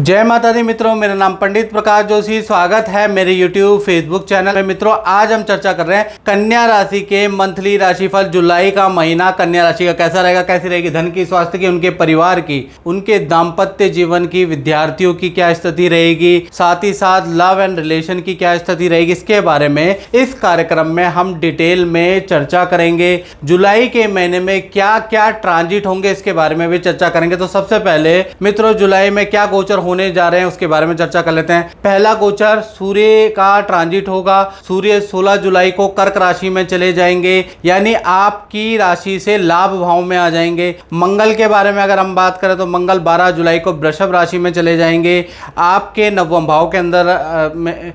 जय माता दी मित्रों, मेरा नाम पंडित प्रकाश जोशी। स्वागत है मेरे यूट्यूब फेसबुक चैनल में। मित्रों, आज हम चर्चा कर रहे हैं कन्या राशि के मंथली राशिफल। जुलाई का महीना कन्या राशि का कैसा रहेगा, कैसी रहेगी धन की, स्वास्थ्य की, उनके परिवार की, उनके दाम्पत्य जीवन की, विद्यार्थियों की क्या स्थिति रहेगी, साथ ही साथ लव एंड रिलेशन की क्या स्थिति रहेगी, इसके बारे में इस कार्यक्रम में हम डिटेल में चर्चा करेंगे। जुलाई के महीने में क्या क्या ट्रांजिट होंगे, इसके बारे में भी चर्चा करेंगे। तो सबसे पहले मित्रों, जुलाई में क्या गोचर होने जा रहे हैं उसके बारे में चर्चा कर लेते हैं। पहला गोचर सूर्य का ट्रांजिट होगा। सूर्य 16 जुलाई को कर्क राशि में चले जाएंगे, यानी आपकी राशि से लाभ भाव में आ जाएंगे। मंगल के बारे में अगर हम बात करें तो मंगल 12 जुलाई को वृषभ राशि में चले जाएंगे, आपके नवम भाव के अंदर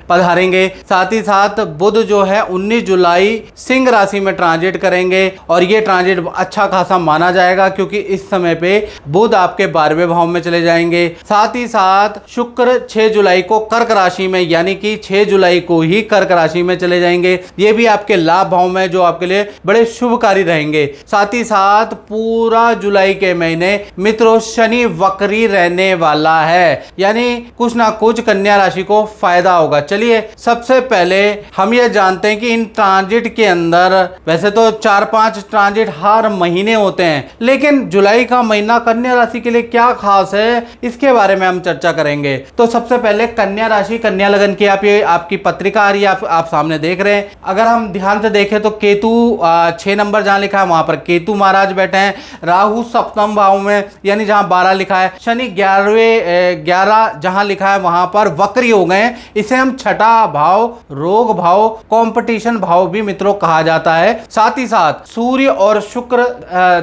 पधारेंगे। साथ ही साथ बुध जो है 19 जुलाई सिंह राशि में ट्रांजिट करेंगे, और ये ट्रांजिट अच्छा खासा माना जाएगा क्योंकि इस समय पे बुध आपके 12वें भाव में चले जाएंगे। साथ ही साथ शुक्र 6 जुलाई को कर्क राशि में, यानी कि 6 जुलाई को ही कर्क राशि में चले जाएंगे। ये भी आपके लाभ भाव में, जो आपके लिए बड़े शुभकारी रहेंगे। साथ ही साथ पूरा जुलाई के महीने मित्रों शनि वक्री रहने वाला है, यानी कुछ ना कुछ कन्या राशि को फायदा होगा। चलिए सबसे पहले हम ये जानते हैं कि इन ट्रांजिट के अंदर, वैसे तो 4-5 ट्रांजिट हर महीने होते हैं, लेकिन जुलाई का महीना कन्या राशि के लिए क्या खास है, इसके बारे में हम चर्चा करेंगे। तो सबसे पहले कन्या राशि, कन्या लगन की आपकी पत्रिका आ रही है, आप सामने देख रहे हैं। अगर हम ध्यान से देखें तो केतु 6 नंबर जहां लिखा है वहां पर केतु महाराज बैठे हैं। राहु सप्तम भाव में, यानी जहां 12 लिखा है। शनि 11 जहां लिखा है वहां पर वक्री हो गए। इसे हम छठा भाव, रोग भाव, कंपटीशन भाव भी मित्रों कहा जाता है। साथ ही साथ सूर्य और शुक्र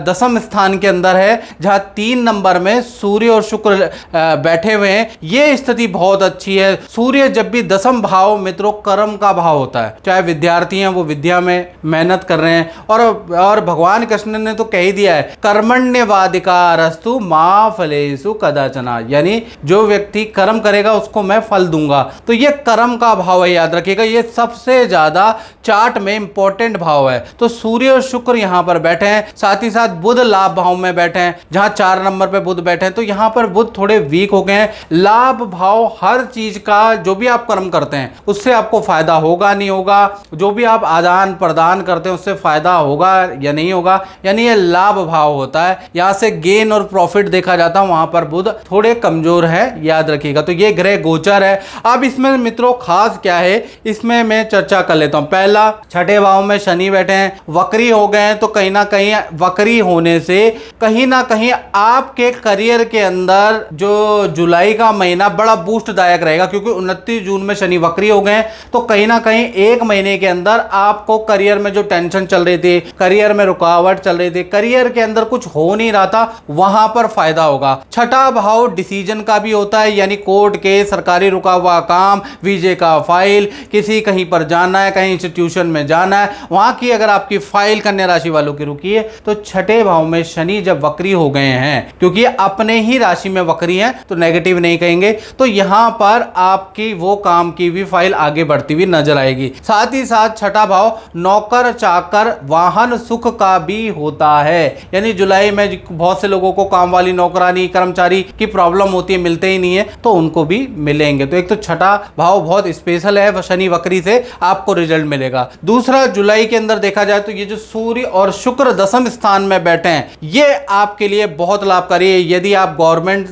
दसम स्थान के अंदर है, जहां 3 नंबर में सूर्य और शुक्र बैठे हुए हैं। ये स्थिति बहुत अच्छी है। सूर्य जब भी दसम भाव मित्रों कर्म का भाव होता है, चाहे विद्यार्थी हैं वो विद्या में मेहनत कर रहे हैं, और भगवान कृष्ण ने तो कह ही दिया है, कर्मण्यवाधिकारस्तु मा फलेषु कदाचन, यानी जो व्यक्ति कर्म करेगा उसको मैं फल दूंगा। तो ये कर्म का भाव है, याद रखिएगा, ये सबसे ज्यादा चार्ट में इंपॉर्टेंट भाव है। तो सूर्य और शुक्र यहां पर बैठे हैं। साथ ही साथ बुध लाभ भाव में बैठे हैं, जहां 4 नंबर पे बुध बैठे हैं। तो यहां पर बुध थोड़े वीक हो गए हैं। लाभ भाव हर चीज का, जो भी आप कर्म करते हैं उससे आपको फायदा होगा नहीं होगा, जो भी आप आदान प्रदान करते हैं उससे फायदा होगा या नहीं होगा, यानी ये लाभ भाव होता है। यहां से गेन और प्रॉफिट देखा जाता है, वहां पर बुध थोड़े कमजोर है, याद रखिएगा। तो ये ग्रह गोचर है। अब इसमें मित्रों खास क्या है, इसमें मैं चर्चा कर लेता हूं। पहला, छठे भाव में शनि बैठे हैं, वक्री हो गए हैं। तो कहीं ना कहीं वक्री होने से कहीं ना कहीं आपके करियर के अंदर जो जुलाई का महीना बड़ा बूस्ट दायक रहेगा, क्योंकि 29 जून में शनि वक्री हो गए। तो कहीं ना कहीं एक महीने के अंदर आपको करियर में जो टेंशन चल रही थी, करियर में रुकावट चल रही थी, करियर के अंदर कुछ हो नहीं रहा था, वहां पर फायदा होगा। छठा भाव डिसीजन का भी होता है, यानी कोर्ट के, सरकारी रुका हुआ काम, वीजे का फाइल, किसी कहीं पर जाना है, कहीं इंस्टीट्यूशन में जाना है, वहां की अगर आपकी फाइल कन्या राशि वालों की रुकी है तो छठे भाव में शनि जब वक्री हो गए हैं, क्योंकि अपने ही राशि में वक्री है तो नेगेटिव नहीं कहेंगे, तो यहां पर आपकी वो काम की भी फाइल आगे बढ़ती हुई नजर आएगी। साथ ही साथ छठा भाव नौकर चाकर वाहन सुख का भी होता है, यानी जुलाई में बहुत से लोगों को काम वाली, नौकरानी, कर्मचारी की प्रॉब्लम होती है, मिलते ही नहीं है, तो उनको भी मिलेंगे। तो एक तो छठा भाव बहुत स्पेशल है, शनि वक्री से आपको रिजल्ट मिलेगा। दूसरा, जुलाई के अंदर देखा जाए तो ये जो सूर्य और शुक्र दसम स्थान में बैठे हैं, ये आपके लिए बहुत लाभकारी है। यदि आप गवर्नमेंट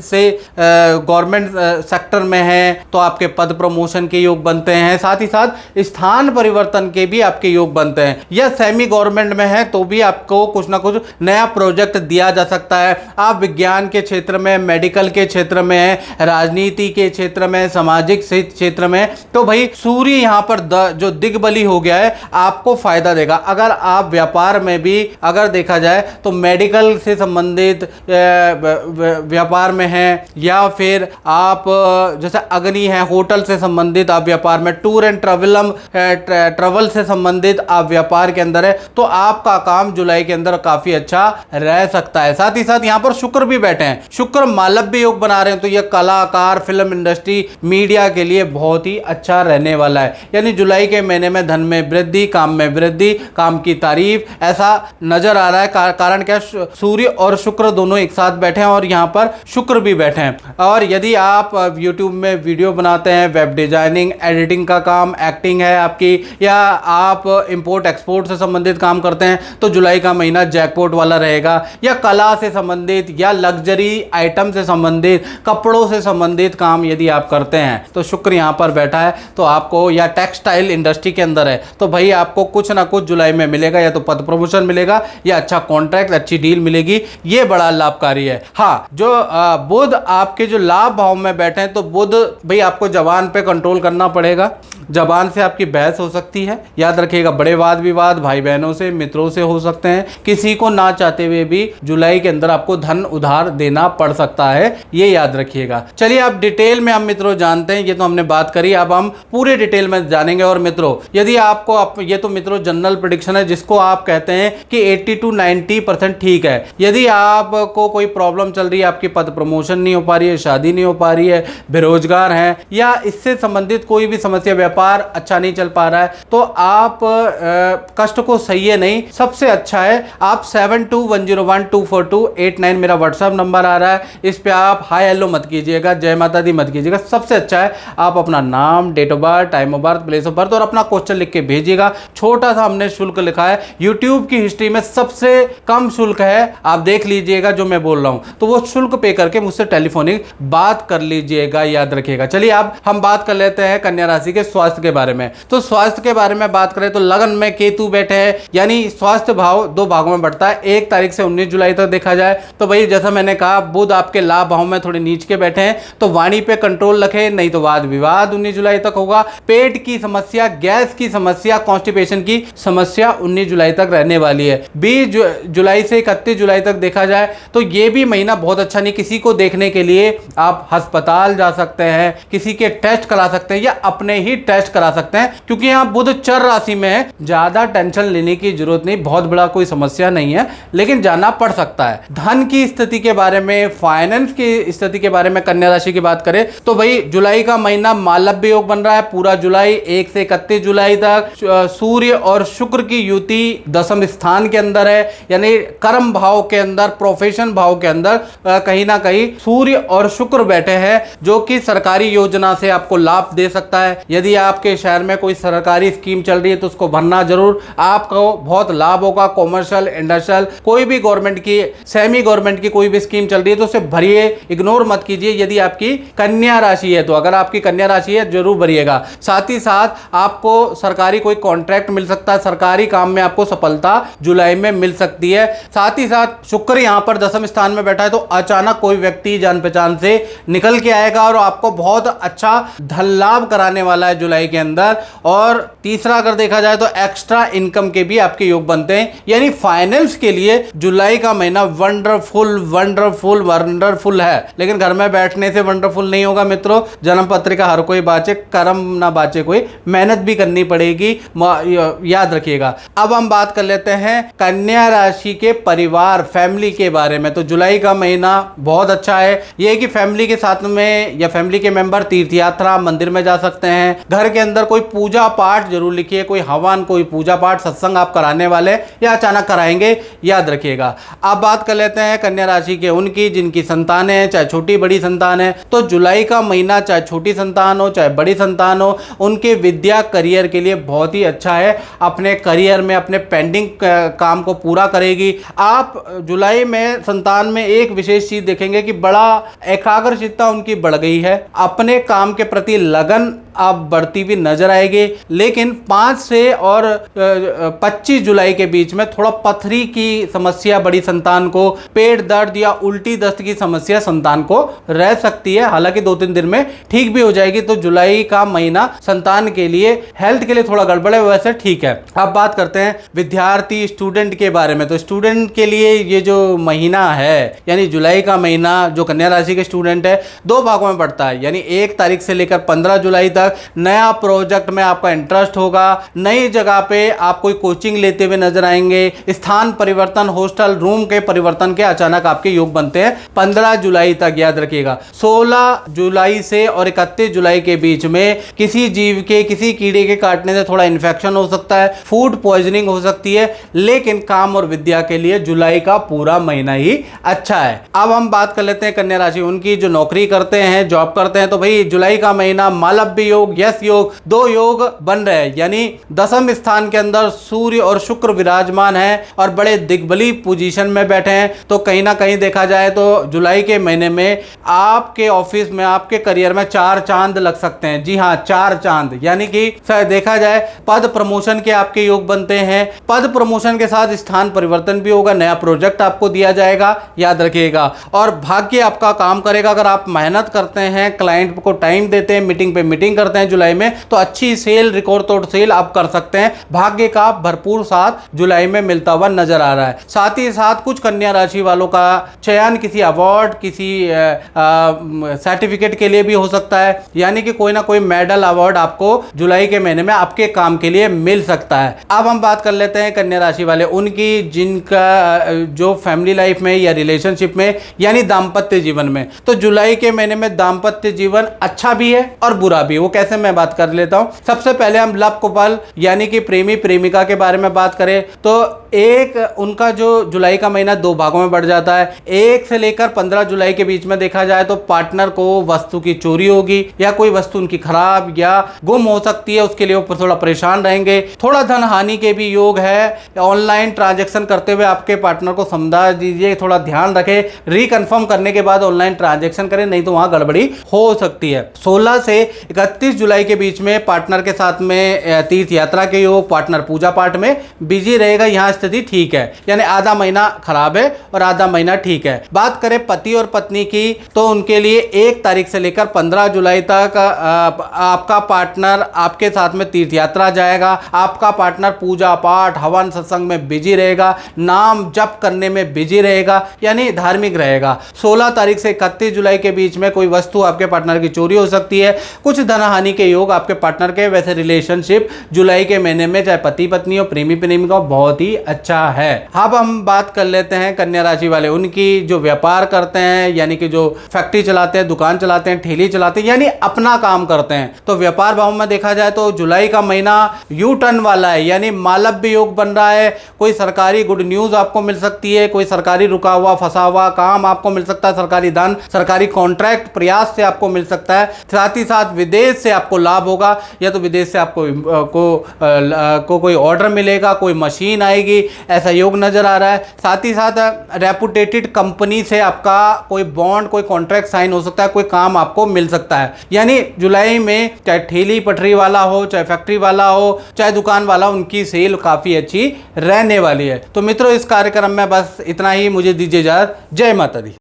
सेक्टर में हैं तो आपके पद प्रमोशन के योग बनते हैं। साथ ही साथ स्थान परिवर्तन के भी आपके योग बनते हैं। या सेमी गवर्नमेंट में है तो भी आपको कुछ ना कुछ नया प्रोजेक्ट दिया जा सकता है। आप विज्ञान के क्षेत्र में, मेडिकल के क्षेत्र में, राजनीति के क्षेत्र में, सामाजिक क्षेत्र में, तो भाई सूर्य यहां पर जो दिग्बली हो गया है, आपको फायदा देगा। अगर आप व्यापार में भी अगर देखा जाए तो मेडिकल से संबंधित व्यापार में हैं, या फिर आप जैसे अग्नि है, होटल से संबंधित आप व्यापार में, टूर एंड ट्रैवल से संबंधित आप व्यापार के अंदर है, तो आपका काम जुलाई के अंदर काफी अच्छा रह सकता है। साथ ही साथ यहां पर शुक्र भी बैठे हैं, शुक्र मालव्य योग बना रहे हैं, तो यह कलाकार, फिल्म इंडस्ट्री, मीडिया के लिए बहुत ही अच्छा रहने वाला है। यानी जुलाई के महीने में धन में वृद्धि, काम में वृद्धि, काम की तारीफ, ऐसा नजर आ रहा है। कारण क्या, सूर्य और शुक्र दोनों एक साथ बैठे हैं, और यहां पर शुक्र भी बैठे हैं। और यदि आप YouTube में वीडियो बनाते हैं, वेब डिजाइनिंग, एडिटिंग का काम, एक्टिंग है आपकी, या आप इंपोर्ट एक्सपोर्ट से संबंधित काम करते हैं, तो जुलाई का महीना जैकपॉट वाला रहेगा। या कला से संबंधित या लग्जरी आइटम से संबंधित, कपड़ों से संबंधित काम यदि आप करते हैं तो शुक्र यहाँ पर बैठा है, तो आपको, या टेक्सटाइल इंडस्ट्री के अंदर है तो भाई आपको कुछ ना कुछ जुलाई में मिलेगा, या तो पद प्रमोशन मिलेगा या अच्छा कॉन्ट्रैक्ट, अच्छी डील मिलेगी। ये बड़ा लाभकारी है। हाँ, जो बुध आपके जो लाभ भाव में बैठे हैं, तो बुध भाई आपको जबान पे कंट्रोल करना पड़ेगा। जबान से आपकी बहस हो सकती है, याद रखिएगा। बड़े वाद विवाद भाई बहनों से, मित्रों से हो सकते हैं। किसी को ना चाहते हुए भी जुलाई के अंदर आपको धन उधार देना पड़ सकता है, ये याद रखिएगा। चलिए आप डिटेल में हम मित्रों जानते हैं, ये तो हमने बात करी, अब हम पूरे डिटेल में जानेंगे। और मित्रों यदि आपको ये तो मित्रों जनरल प्रेडिक्शन है, जिसको आप कहते हैं कि 80 to 90% ठीक है। यदि आपको कोई प्रॉब्लम चल रही है, आपकी पद प्रमोशन नहीं हो पा रही है, शादी नहीं हो पा रही है, बेरोजगार हैं, या इससे संबंधित कोई भी समस्या, व्यापार अच्छा नहीं चल पा रहा है, तो आप कष्ट को सहिए नहीं। सबसे अच्छा है आप 7210124289 मेरा व्हाट्सएप नंबर आ रहा है, इस पे आप हाय हेलो मत कीजिएगा, जय माता दी मत कीजिएगा। सबसे अच्छा है आप अपना नाम, date of birth, time of birth, place of birth और अपना क्वेश्चन लिख के भेजिएगा। छोटा सा हमने शुल्क लिखा है, यूट्यूब की हिस्ट्री में सबसे कम शुल्क है, आप देख लीजिएगा जो मैं बोल रहा हूं, तो वो शुल्क पे करके मुझसे टेलीफोनिक बात कर लीजिएगा, याद रखिएगा। चलिए अब हम बात कर लेते हैं कन्या राशि के स्वास्थ्य के बारे में। तो स्वास्थ्य के बारे में बात करें तो लगन में केतु बैठे हैं, यानी स्वास्थ्य भाव दो भागों में बढ़ता है। 1 तारीख से 19 जुलाई तक देखा जाए तो भाई जैसा मैंने कहा, बुध आपके लाभ भाव में थोड़े नीच के बैठे हैं, तो वाणी पे कंट्रोल रखें, नहीं तो वाद विवाद 19 जुलाई तक होगा। पेट की समस्या, गैस की समस्या, कॉन्स्टिपेशन की समस्या 19 जुलाई तक रहने वाली है। 20 जुलाई से 31 जुलाई तक देखा जाए तो ये भी महीना बहुत अच्छा नहीं। किसी को देखने के लिए आप अस्पताल जा सकते हैं, किसी के टेस्ट करा सकते हैं, या अपने ही टेस्ट करा सकते हैं, क्योंकि यहाँ बुध चर राशि में है। ज्यादा टेंशन लेने की जरूरत नहीं, बहुत बड़ा कोई समस्या नहीं है, लेकिन जाना पड़ सकता है। धन की स्थिति के बारे में, फाइनेंस की स्थिति के बारे में कन्या राशि की बात करें तो भाई जुलाई का महीना मालव्य योग बन रहा है। पूरा जुलाई 1 से 31 जुलाई तक सूर्य और शुक्र की युति 10वें स्थान के अंदर है, यानी कर्म भाव के अंदर, प्रोफेशन भाव के अंदर कहीं ना कहीं सूर्य और शुक्र बैठे हैं, जो कि सरकारी योजना से आपको लाभ दे सकता है। यदि आपके शहर में कोई सरकारी स्कीम चल रही है तो उसको भरना जरूर, आपको बहुत लाभ होगा। कॉमर्शियल, इंडस्ट्रियल, कोई भी गवर्नमेंट की, सेमी गवर्नमेंट की कोई भी स्कीम चल रही है तो उसे भरिए, इग्नोर मत कीजिए। यदि आपकी कन्या राशि है तो, अगर आपकी कन्या राशि है जरूर भरिएगा। साथ ही साथ आपको सरकारी कोई कॉन्ट्रैक्ट मिल सकता है, सरकारी काम में आपको सफलता जुलाई में मिल सकती है। साथ ही साथ शुक्र यहां पर 10वें स्थान में बैठा है, तो अचानक कोई व्यक्ति जान पहचान से निकल के आएगा और आपको बहुत अच्छा धन लाभ कराने वाला है जुलाई के अंदर। और तीसरा अगर देखा जाए तो एक्स्ट्रा इनकम के भी आपके योग बनते हैं, यानी फाइनेंस के लिए जुलाई का महीना वंडरफुल वंडरफुल वंडरफुल है। लेकिन घर में बैठने से वंडरफुल नहीं होगा मित्रों। जन्म पत्रिका हर कोई बाचे, कर्म ना बाचे कोई, मेहनत भी करनी पड़ेगी, याद रखिएगा। अब हम बात कर लेते हैं कन्या राशि के परिवार, फैमिली के बारे में। तो जुलाई का महीना बहुत अच्छा है। यह कि फैमिली के साथ में या फैमिली के मेंबर तीर्थ यात्रा, मंदिर में जा सकते हैं। घर के अंदर कोई पूजा पाठ जरूर लिखिए, कोई हवन, कोई पूजा पाठ, सत्संग आप कराने वाले या अचानक कराएंगे, याद रखिएगा। अब बात कर लेते हैं कन्या राशि के उनकी जिनकी संतानें हैं, चाहे छोटी बड़ी संतान है। तो जुलाई का महीना चाहे छोटी संतान हो चाहे बड़ी संतान हो, उनके विद्या करियर के लिए बहुत ही अच्छा है। अपने करियर में अपने पेंडिंग काम को पूरा करेगी। आप जुलाई में संतान में एक विशेष चीज देखेंगे कि बड़ा एकाग्रचित्ता उनकी बढ़ गई है, अपने काम के प्रति लगन आप बढ़ती हुई नजर आएगी। लेकिन 5 से और 25 जुलाई के बीच में थोड़ा पथरी की समस्या बड़ी संतान को, पेट दर्द या उल्टी दस्त की समस्या संतान को रह सकती है। हालांकि 2-3 दिन में ठीक भी हो जाएगी। तो जुलाई का महीना संतान के लिए, हेल्थ के लिए थोड़ा गड़बड़ है, वैसे ठीक है। अब बात करते हैं विद्यार्थी, स्टूडेंट के बारे में। तो स्टूडेंट के लिए ये जो महीना है, यानी जुलाई का महीना, जो कन्या राशि के स्टूडेंट है, 2 भागों में बढ़ता है, यानी 1 तारीख से लेकर 15 जुलाई तक तक नया प्रोजेक्ट में आपका इंटरेस्ट होगा, नई जगह पे आप कोई कोचिंग लेते हुए नजर आएंगे, स्थान परिवर्तन, हॉस्टल रूम के परिवर्तन के अचानक आपके योग बनते हैं 15 जुलाई तक। याद रखिएगा 16 जुलाई से और 31 जुलाई के बीच में किसी जीव के, किसी कीड़े के काटने से थोड़ा इन्फेक्शन हो सकता है, फूड पॉइजनिंग हो सकती है, लेकिन काम और विद्या के लिए जुलाई का पूरा महीना ही अच्छा है। अब हम बात कर लेते हैं कन्या राशि, उनकी जो नौकरी करते हैं, जॉब करते हैं, तो भाई जुलाई का महीना मालव्य योग, यश योग, दो योग बन रहे हैं, यानी दसम स्थान के अंदर सूर्य और शुक्र विराजमान है और बड़े दिग्बली पोजीशन में बैठे हैं। तो कहीं ना कहीं देखा जाए तो जुलाई के महीने में आपके ऑफिस में, आपके करियर में 4 चांद लग सकते हैं। जी हाँ, 4 चांद, यानी कि देखा जाए पद प्रमोशन के आपके योग बनते हैं। पद प्रमोशन के साथ स्थान परिवर्तन भी होगा, नया प्रोजेक्ट आपको दिया जाएगा, याद रखिएगा। और भाग्य आपका काम करेगा अगर आप मेहनत करते हैं, क्लाइंट को टाइम देते हैं, मीटिंग पे मीटिंग करते हैं जुलाई में, तो अच्छी सेल, रिकॉर्ड तोड़ सेल आप कर सकते हैं। भाग्य का भरपूर साथ जुलाई में मिलता हुआ नजर आ रहा है। साथ ही साथ कुछ कन्या राशि वालों का चयन किसी अवार्ड, किसी सर्टिफिकेट के लिए भी हो सकता है, यानी कि कोई ना कोई मेडल, अवार्ड आपको जुलाई के महीने में आपके काम के लिए मिल सकता है। अब हम बात कर लेते हैं कन्या राशि वाले, उनकी जिनका जो फैमिली लाइफ में या रिलेशनशिप में, यानी दाम्पत्य जीवन में, तो जुलाई के महीने में दाम्पत्य जीवन अच्छा भी है और बुरा भी है। वो कैसे, मैं बात कर लेता हूं। सबसे पहले हम लव कपल यानी कि प्रेमी प्रेमिका के बारे में बात करें तो एक उनका जो जुलाई का महीना 2 भागों में बढ़ जाता है। 1 से लेकर 15 जुलाई के बीच में देखा जाए तो पार्टनर को वस्तु की चोरी होगी या कोई वस्तु उनकी खराब या गुम हो सकती है, उसके लिए वो थोड़ा परेशान रहेंगे। थोड़ा धन हानि के भी योग है। ऑनलाइन ट्रांजैक्शन करते हुए आपके पार्टनर को समझा दीजिए, थोड़ा ध्यान रखें, रिकन्फर्म करने के बाद ऑनलाइन ट्रांजैक्शन करें, नहीं तो वहां गड़बड़ी हो सकती है। 16 से 31 जुलाई के बीच में पार्टनर के साथ में तीर्थ यात्रा के योग, पार्टनर पूजा पाठ में बिजी रहेगा, यहां स्थिति ठीक है, यानी आधा महीना खराब है और आधा महीना ठीक है। बात करें पति और पत्नी की तो उनके लिए 1 तारीख से लेकर 15 जुलाई तक आपका पार्टनर आपके साथ में तीर्थ यात्रा जाएगा, आपका पार्टनर पूजा पाठ, हवन, सत्संग में बिजी रहेगा, नाम जप करने में बिजी रहेगा, यानी धार्मिक रहेगा। 16 तारीख से 31 जुलाई के बीच में कोई वस्तु आपके पार्टनर की चोरी हो सकती है, कुछ धन हानि के योग आपके पार्टनर के। वैसे रिलेशनशिप जुलाई के महीने में चाहे पति पत्नी हो, प्रेमी प्रेमिका हो, बहुत ही अच्छा है। अब हम बात कर लेते हैं कन्या राशि वाले, उनकी जो व्यापार करते हैं, यानी कि जो फैक्ट्री चलाते हैं, दुकान चलाते हैं, ठेली चलाते हैं, यानी अपना काम करते हैं, तो व्यापार भाव में देखा जाए तो जुलाई का महीना यू टर्न वाला है, यानी मालव्य योग बन रहा है। कोई सरकारी गुड न्यूज आपको मिल सकती है, कोई सरकारी रुका हुआ फंसा हुआ काम आपको मिल सकता है, सरकारी धन, सरकारी कॉन्ट्रैक्ट प्रयास से आपको मिल सकता है। साथ ही साथ विदेश से आपको लाभ होगा, या तो विदेश से आपको कोई ऑर्डर मिलेगा, कोई मशीन आएगी, ऐसा योग नजर आ रहा है। साथ ही साथ रेपुटेटेड कंपनी से आपका कोई बॉन्ड, कोई कॉन्ट्रैक्ट साइन हो सकता है, कोई काम आपको मिल सकता है। यानी जुलाई में चाहे ठेली पटरी वाला हो, चाहे फैक्ट्री वाला हो, चाहे दुकान वाला, उनकी सेल काफी अच्छी रहने वाली है। तो मित्रों, इस कार्यक्रम में बस इतना ही, मुझे दीजिए इजाजत। जय माता दी।